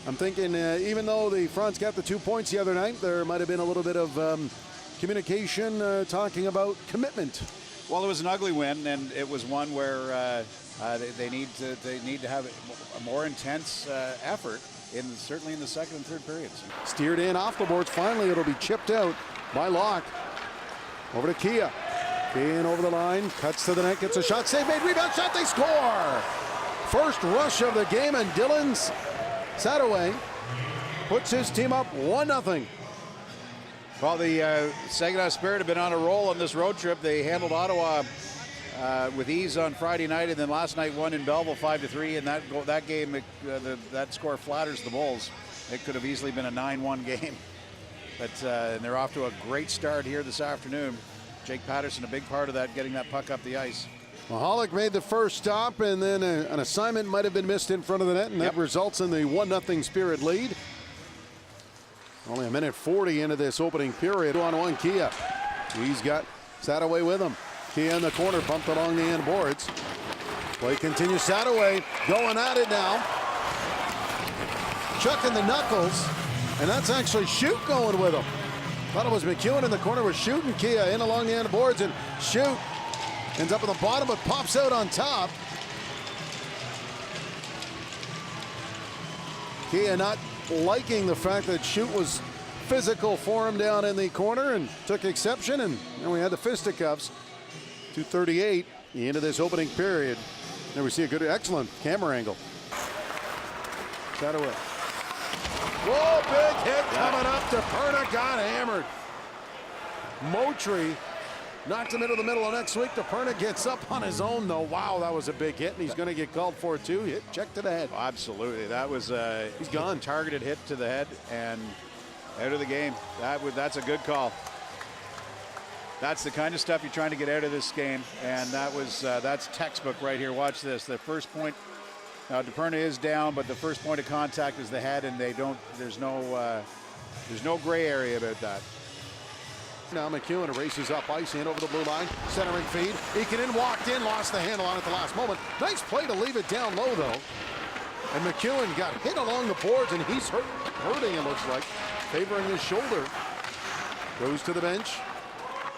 I'm thinking even though the Fronts got the 2 points the other night, there might have been a little bit of communication talking about commitment. Well, it was an ugly win, and it was one where they need to have a more intense effort, certainly in the second and third periods. Steered in off the boards. Finally, it'll be chipped out by Locke. Over to Kia. Kia in over the line, cuts to the net, gets a shot, save made, rebound shot, they score! First rush of the game, and Dylan's Sadaway puts his team up 1-0. Well, the Saginaw Spirit have been on a roll on this road trip. They handled Ottawa with ease on Friday night, and then last night won in Belleville 5-3. And that game, that score flatters the Bulls. It could have easily been a 9-1 game, but and they're off to a great start here this afternoon. Jake Patterson, a big part of that, getting that puck up the ice. Mahalik made the first stop, and then an assignment might have been missed in front of the net, and that results in the 1-0 Spirit lead. Only a minute 40 into this opening period. 2-on-1 Kia. He's got Sadaway with him. Kia in the corner, bumped along the end boards. Play continues. Sadaway going at it now. Chucking the knuckles, and that's actually Shoot going with him. Thought it was McEwen in the corner with Shoot, and Kia in along the end boards, and Shoot ends up at the bottom, but pops out on top. Kia not liking the fact that Shoot was physical for him down in the corner and took exception, and then we had the fisticuffs. 2:38 the end of this opening period. There we see a good, excellent camera angle. Sadaway. Whoa, big hit coming up. DePerna got hammered. Moultrie knocked him into the middle of next week. DePerna gets up on his own, though. Wow, that was a big hit, and he's going to get called for it, too. Hit, check to the head. Oh, absolutely. That was he's gone. Targeted hit to the head and out of the game. That's a good call. That's the kind of stuff you're trying to get out of this game, and that's textbook right here. Watch this. The first point. Now DePerna is down, but the first point of contact is the head, and there's no gray area about that. Now McEwen races up ice in over the blue line, centering feed. Eakinen walked in, lost the handle on it at the last moment. Nice play to leave it down low, though. And McEwen got hit along the boards, and he's hurting, it looks like, favoring his shoulder. Goes to the bench.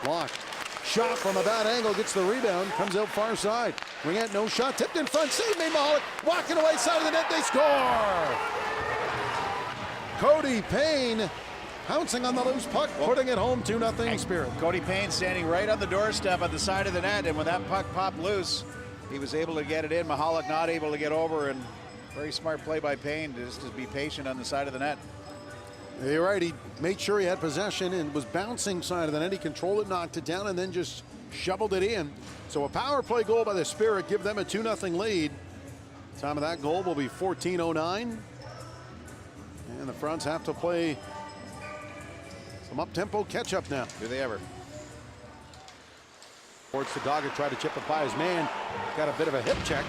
Blocked. Shot from a bad angle, gets the rebound, comes out far side. Ringette, no shot, tipped in front, save made Mahalik, walking away side of the net, they score! Cody Payne pouncing on the loose puck, putting it home, 2-0 Spirit. Cody Payne standing right on the doorstep at the side of the net, and when that puck popped loose, he was able to get it in. Mahalik not able to get over, and very smart play by Payne just to be patient on the side of the net. You're right, he made sure he had possession and was bouncing side of the net. He controlled it, knocked it down, and then just shoveled it in. So a power play goal by the Spirit, give them a 2-0 lead. Time of that goal will be 14:09. And the Fronts have to play some up-tempo catch-up now. Do they ever? Towards the Dogger, tried to chip it by his man. Got a bit of a hip check.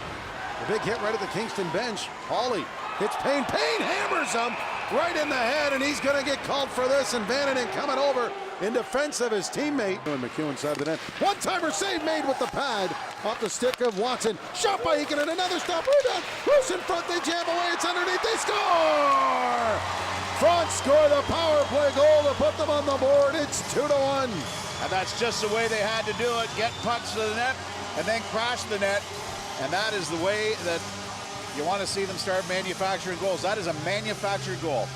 A big hit right at the Kingston bench. Hawley hits Payne. Payne hammers him right in the head, and he's going to get called for this. And Vannanen coming over in defense of his teammate. And McEwen side of the net. One-timer save made with the pad off the stick of Watson. Shot by Eakinen, and another stop. Rebound. Loose in front. They jam away. It's underneath. They score! Fronts score the power play goal to put them on the board. It's 2-1. And that's just the way they had to do it. Get pucks to the net and then crash the net. And that is the way that you want to see them start manufacturing goals. That is a manufactured goal.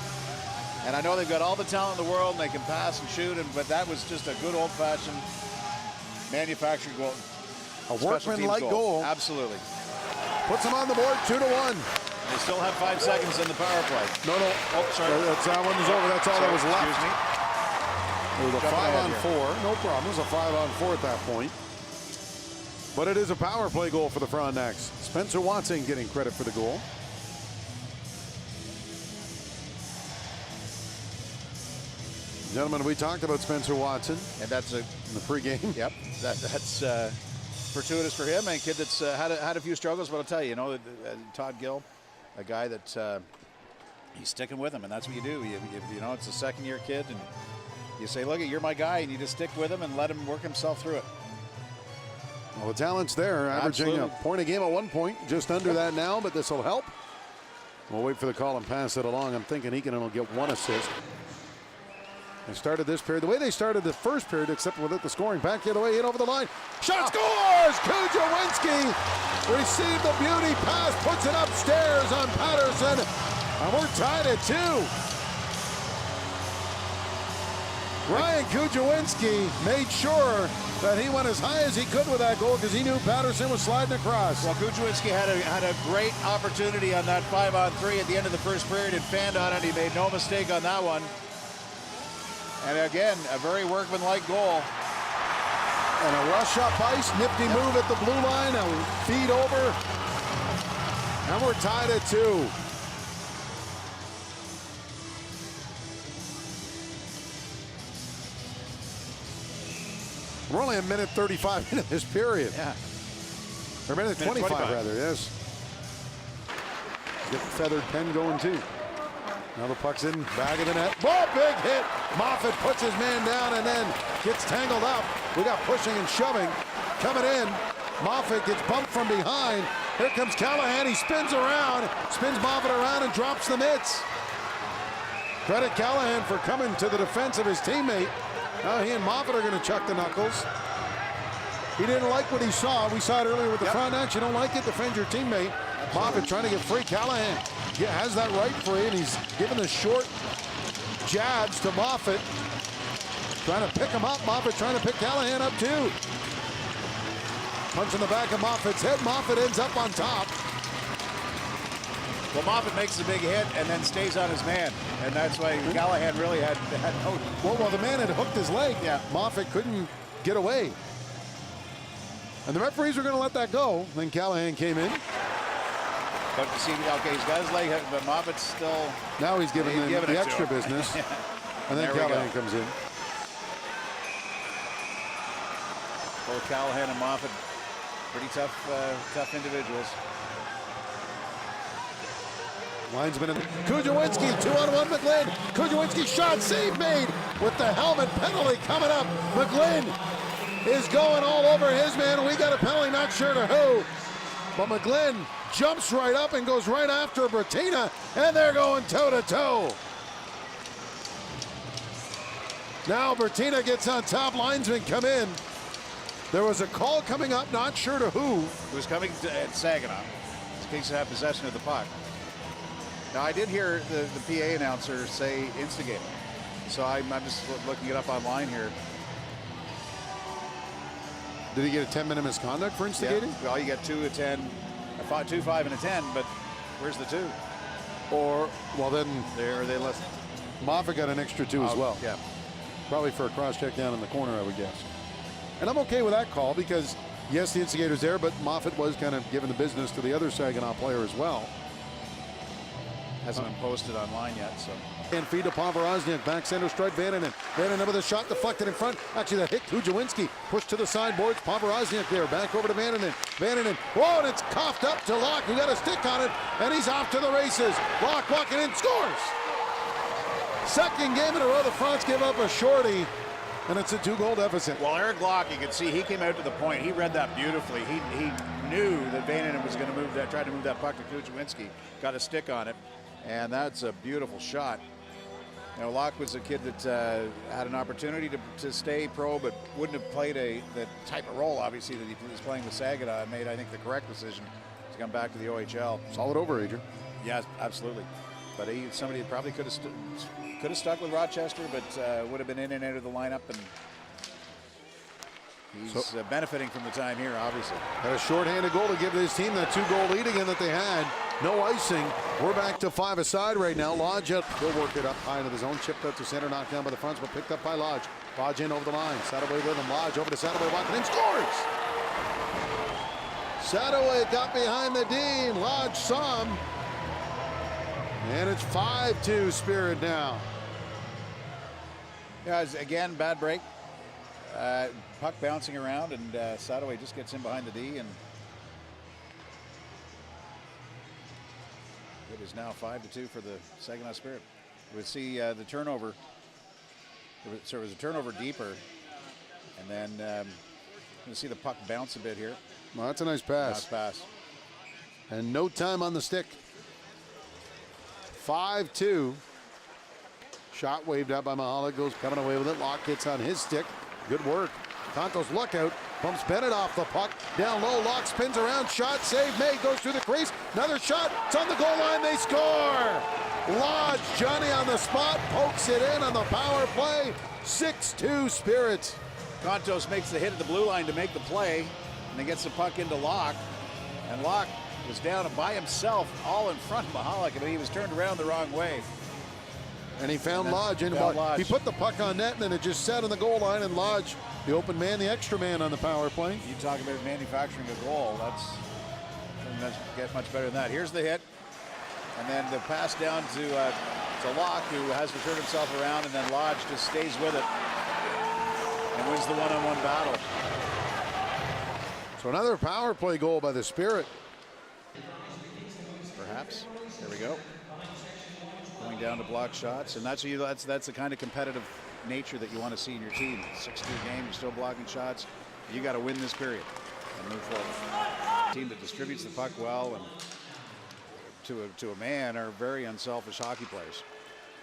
And I know they've got all the talent in the world, and they can pass and shoot, but that was just a good old-fashioned manufactured goal. A workman-like goal. Absolutely. Puts them on the board, 2-1. They still have 5 seconds in the power play. No. Oh, sorry. That one was over. That's all that was left. Excuse me. It was a 5-on-4. No problem. It was a 5-on-4 at that point. But it is a power play goal for the Frontenacs. Spencer Watson getting credit for the goal. Gentlemen, we talked about Spencer Watson. And that's in the pregame. Yep. That's fortuitous for him. A kid that's had a few struggles, but I'll tell you, Todd Gill, a guy that he's sticking with him, and that's what you do. You know, it's a second-year kid, and you say, look, you're my guy, and you just stick with him and let him work himself through it. Well, the talent's there, averaging a point a game at one point, just under that now, but this will help. We'll wait for the call and pass it along. I'm thinking Eakin will get 1 assist. They started this period the way they started the first period, except without the scoring. Back the other way, in over the line. Shot scores! KGN received the beauty pass, puts it upstairs on Patterson. And we're tied at 2. Ryan KGN made sure that he went as high as he could with that goal because he knew Patterson was sliding across. Well, KGN had a great opportunity on that 5-on-3 at the end of the first period and fanned on it. He made no mistake on that one. And again, a very workmanlike goal. And a rush up ice, nifty move at the blue line, a feed over. And we're tied at 2. We're only a minute 35 into this period. Yeah. Or minute 25 rather, yes. Get the feathered pen going too. Now the puck's in, back of the net. Oh, big hit. Moffat puts his man down and then gets tangled up. We got pushing and shoving coming in. Moffat gets bumped from behind. Here comes Callahan. He spins around, spins Moffat around and drops the mitts. Credit Callahan for coming to the defense of his teammate. Now he and Moffat are going to chuck the knuckles. He didn't like what he saw. We saw it earlier with the Frontenacs. You don't like it, defend your teammate. Moffat trying to get free. Callahan has that right free, and he's giving the short jabs to Moffat. Trying to pick him up. Moffat trying to pick Callahan up too. Punch in the back of Moffat's head. Moffat ends up on top. Well, Moffat makes the big hit and then stays on his man. And that's why Callahan really had no... Well, the man had hooked his leg. Yeah. Moffat couldn't get away. And the referees were going to let that go. Then Callahan came in. But you see, okay, he's got his leg hooked, but Moffat's still... Now he's giving the extra business. And then Callahan comes in. Both Callahan and Moffat, pretty tough individuals. Linesman and KGN, 2-on-1 McGlynn. KGN shot, save made with the helmet penalty coming up. McGlynn is going all over his man. We got a penalty, not sure to who. But McGlynn jumps right up and goes right after Bertina, and they're going toe-to-toe. Now Bertina gets on top, linesmen come in. There was a call coming up, not sure to who. It was coming at Saginaw. Kingston have possession of the puck. Now, I did hear the PA announcer say instigator. So I'm just looking it up online here. Did he get a 10-minute misconduct for instigating? Yeah. Well, you get 2, a 10, a 2, 5, and a 10, but where's the 2? Or, well then... Are they less? Moffat got an extra 2 as well. Yeah. Probably for a cross-check down in the corner, I would guess. And I'm okay with that call because, yes, the instigator's there, but Moffat was kind of giving the business to the other Saginaw player as well. Hasn't been posted online yet, so. And feed to Pomerozniak, back center strike, Vananen. Vananen with a shot deflected in front. Actually, that hit KGN. Pushed to the sideboards. Pomerozniak there, back over to Vananen. Vananen, whoa, and it's coughed up to Locke, who got a stick on it, and he's off to the races. Locke walking in, scores! Second game in a row, the Fronts give up a shorty, and it's a 2-goal deficit. Well, Eric Locke, you can see he came out to the point. He read that beautifully. He knew that Vananen was going to move that, tried to move that puck to KGN. Got a stick on it. And that's a beautiful shot. You know, Locke was a kid that had an opportunity to stay pro, but wouldn't have played the type of role, obviously, that he was playing with Saginaw, and made, I think, the correct decision to come back to the OHL. Solid over, Adrian. Yeah, absolutely. But somebody that probably could have stuck with Rochester, but would have been in and out of the lineup, and he's benefiting from the time here, obviously. Had a shorthanded goal to give his team that 2-goal lead again that they had. No icing. We're back to 5 aside right now. Lodge will work it up high into the zone. Chipped out to center, knocked down by the Fronts, but picked up by Lodge. Lodge in over the line. Sadoway with him. Lodge over to Sadoway, walking in, scores! Sadoway got behind the D. Lodge saw him. And it's 5-2 Spirit now. Yeah, again, bad break. Puck bouncing around, and Sadoway just gets in behind the D, and it is now 5-2 for the Saginaw Spirit. We see the turnover. So it was a turnover deeper, and then you see the puck bounce a bit here. Well, that's a nice pass. Nice pass. And no time on the stick. 5-2. Shot waved out by Mahalik, goes coming away with it. Locke gets on his stick. Good work. Conto's lookout, bumps Bennett off the puck. Down low, Locke spins around, shot, save made, goes through the crease. Another shot, it's on the goal line, they score! Lodge, Johnny on the spot, pokes it in on the power play. 6-2 Spirit. Contos makes the hit at the blue line to make the play, and then gets the puck into Locke. And Locke was down by himself, all in front of Mahalik, and he was turned around the wrong way. And he found Lodge. He put the puck on net, and then it just sat on the goal line, and Lodge, the open man, the extra man on the power play. You talk about manufacturing a goal, doesn't get much better than that. Here's the hit, and then the pass down to Locke, who has to turn himself around, and then Lodge just stays with it and wins the one-on-one battle. So another power play goal by the Spirit. Perhaps. There we go. Going down to block shots, and that's the kind of competitive nature that you want to see in your team. 6-2 game, you're still blocking shots. You got to win this period and move forward. A team that distributes the puck well and to a man are very unselfish hockey players.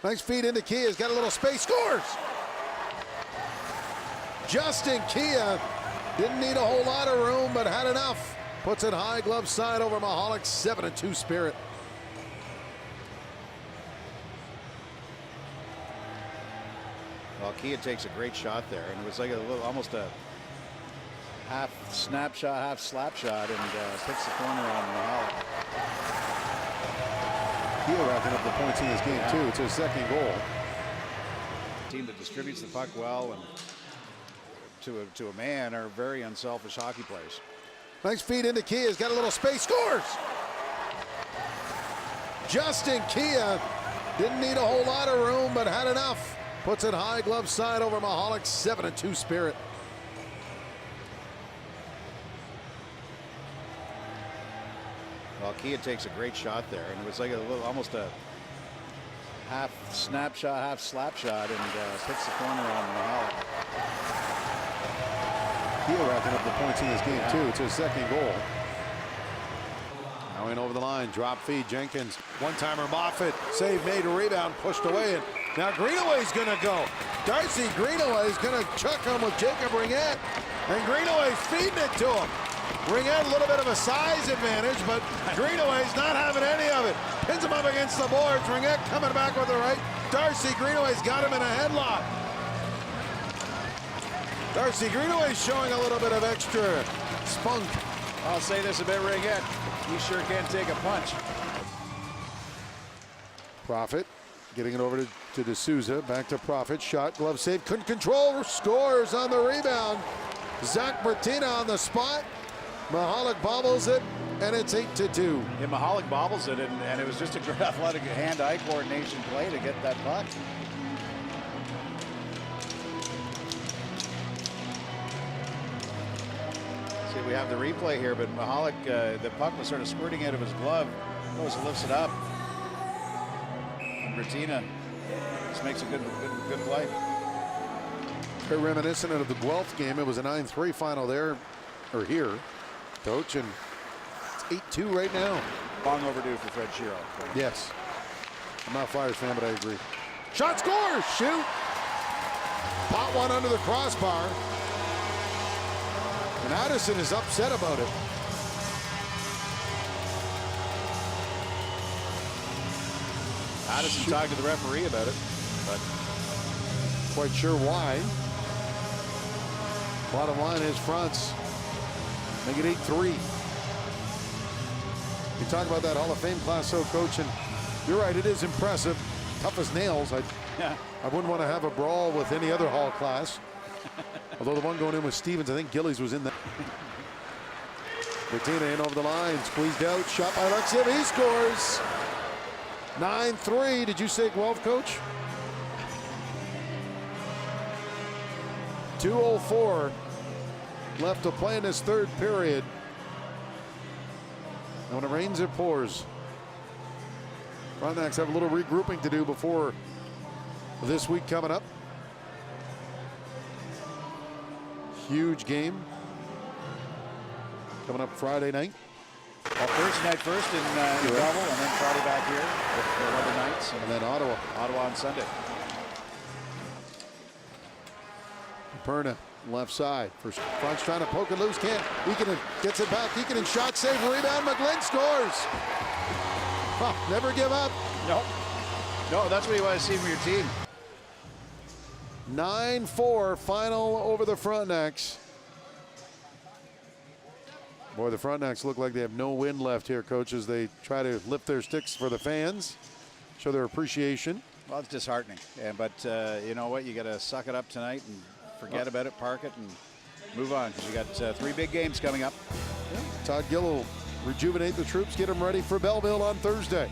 Nice feed into Kia, has got a little space, scores! Justin Kia didn't need a whole lot of room, but had enough. Puts it high glove side over Mahalik. 7-2 Spirit. Well, Kia takes a great shot there, and it was like almost a half snapshot, half slap shot, and hits the corner on Mahalik. Kia racking up the points in this game too. It's his second goal. A team that distributes the puck well and to a man are very unselfish hockey players. Nice feed into Kia, has got a little space, scores! Justin Kia didn't need a whole lot of room, but had enough. Puts it high glove side over Mahalik. 7-2 Spirit. Well, Kia takes a great shot there, and it was like almost a half snapshot, half slap shot, and hits the corner on Mahalik. Kia racking up the points in this game too. It's his second goal. Now in over the line, drop feed, Jenkins. One-timer Moffat, save made, a rebound, pushed away, and now Greenaway's gonna go. Darcy Greenaway's gonna chuck him with Jacob Ringette, and Greenaway's feeding it to him. Ringette a little bit of a size advantage, but Greenaway's not having any of it. Pins him up against the boards. Ringette coming back with the right. Darcy Greenaway's got him in a headlock. Darcy Greenaway's showing a little bit of extra spunk. I'll say this about Ringette. He sure can take a punch. Profit getting it over to D'Souza. Back to Profit. Shot, glove save. Couldn't control. Scores on the rebound. Zach Bertina on the spot. Mahalik bobbles it, and it's 8-2. Yeah, Mahalik bobbles it, and it was just a great athletic hand-eye coordination play to get that puck. See, we have the replay here, but Mahalik, the puck was sort of squirting out of his glove. Goes and lifts it up. And Bertina just makes a good play. Very reminiscent of the Guelph game. It was a 9-3 final there, or here, Coach, and it's 8-2 right now. Long overdue for Fred Shiro. Yes. I'm not a Flyers fan, but I agree. Shot, scores, shoot. Pot one under the crossbar. And Addison is upset about it. Addison talked to the referee about it, but quite sure why. Bottom line is Fronts make it 8-3. You talk about that Hall of Fame class, so Coach, and you're right, it is impressive. Tough as nails. I wouldn't want to have a brawl with any other Hall class. Although the one going in with Stevens, I think Gillies was in that. Bertina in over the line, squeezed out, shot by Alexiev, he scores. 9-3. Did you say Guelph, Coach? 2:04 left to play in this third period. And when it rains, it pours. Frontenacs have a little regrouping to do before this week coming up. Huge game coming up Friday night. Well, Thursday night first in Belleville, and then Friday back here with the other nights, And then Ottawa. Ottawa on Sunday. Perna, left side. Front's trying to poke it loose. Can't. Eakin gets it back. Eakin shot, save, rebound. McGlynn scores. Huh, never give up. No, that's what you want to see from your team. 9-4 final over the Frontenacs. Boy, the Frontenacs look like they have no wind left here, Coach, as they try to lift their sticks for the fans, show their appreciation. Well, it's disheartening. Yeah, but you know what? You got to suck it up tonight and forget about it, park it, and move on, because you got 3 big games coming up. Yeah. Todd Gill will rejuvenate the troops, get them ready for Belleville on Thursday.